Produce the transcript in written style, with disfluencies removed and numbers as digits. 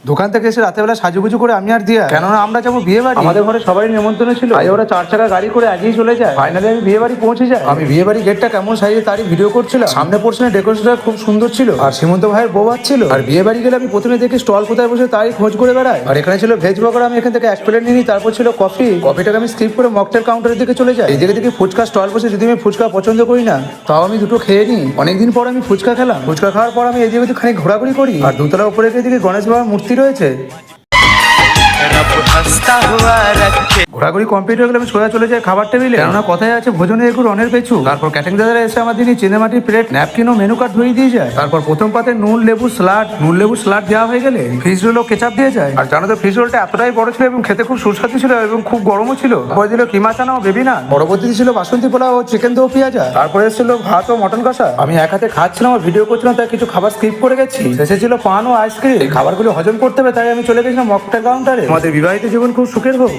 দোকান থেকে এসে রাতেবেলা সাজুগুজু করে আমি আর দিয়া, কেননা আমরা যাবো বিয়ে বাড়ি, আমাদের ঘরে সবাই নিমন্ত্রণ ছিল। তাই ওরা 4 চাকা গাড়ি করে আগেই চলে যায়। ফাইনালি আমি বিয়ে বাড়ি পৌঁছে যাই। আমি বিয়ে বাড়ি গেটটা কেমন সাইজে তারই ভিডিও করছিলাম। সামনে পোর্শনে ডেকোরেশনটা খুব সুন্দর ছিল আর সীমন্ত ভাইয়ের বউ ছিল। আর বিয়ে বাড়ি গেলে আমি প্রথমে দেখি স্টল কোথায় বসে তারই খোঁজ করে বেড়াই। আর এখানে ছিল ভেজ বার্গার, আমি এখান থেকে 1 প্লেট নিই। তারপর ছিল কফিটাকে আমি স্কিপ করে মকটেল কাউন্টারের দিকে চলে যাই। এইদিকে দেখি ফুচকা স্টল বসে, যদি আমি ফুচকা পছন্দ করি না তাও আমি দুটো খেয়ে নিই। অনেকদিন পর আমি ফুচকা খেলাম। ফুচকা খাওয়ার পর আমি এদিকে খানিক ঘোরাঘুরি করি। আর দোতলার উপরে গিয়ে দেখি গণেশ বাবার মূর্তি রয়েছে। ঘোরাঘুরি কমপ্লিট হয়ে গেলে আমি সোজা চলে যাই খাবার টেবিলে, কেননা কথায় আছে ভোজনে এগুলো রনের পেছু। তারপর ক্যাটারিং দাদারা এসে আমার দিকে চিনেমাটির প্লেট, ন্যাপকিন ও মেনু কার্ড ধরিয়ে দিয়ে যায়। তারপর প্রথম পাতে নুন লেবু স্যালাড দেওয়া হয়ে গেলে ফিশ রোল ও কেচাপ দিয়ে যায়। আর জানো তো ফিশ রোলটা এতটাই বড় ছিল এবং খেতে খুব সুস্বাদু ছিল এবং খুব গরমও ছিল। পরে দিল কিমা চানা ও বেবি নান। পরবর্তীতে ছিল বাসন্তী পোলাও ও চিকেন দো পেঁয়াজা। তারপরে ছিল ভাত ও মটন কষা। আমি এক হাতে খাচ্ছিলাম আর ভিডিও করছিলাম, তাই কিছু খাবার স্কিপ করে গেছি। শেষে ছিল পান ও আইসক্রিম। এই খাবারগুলো হজম করতে হবে, তাই আমি চলে গেছিলাম মকটেল কাউন্টারে। আমাদের বিবাহিত জীবন খুব সুখের হোক।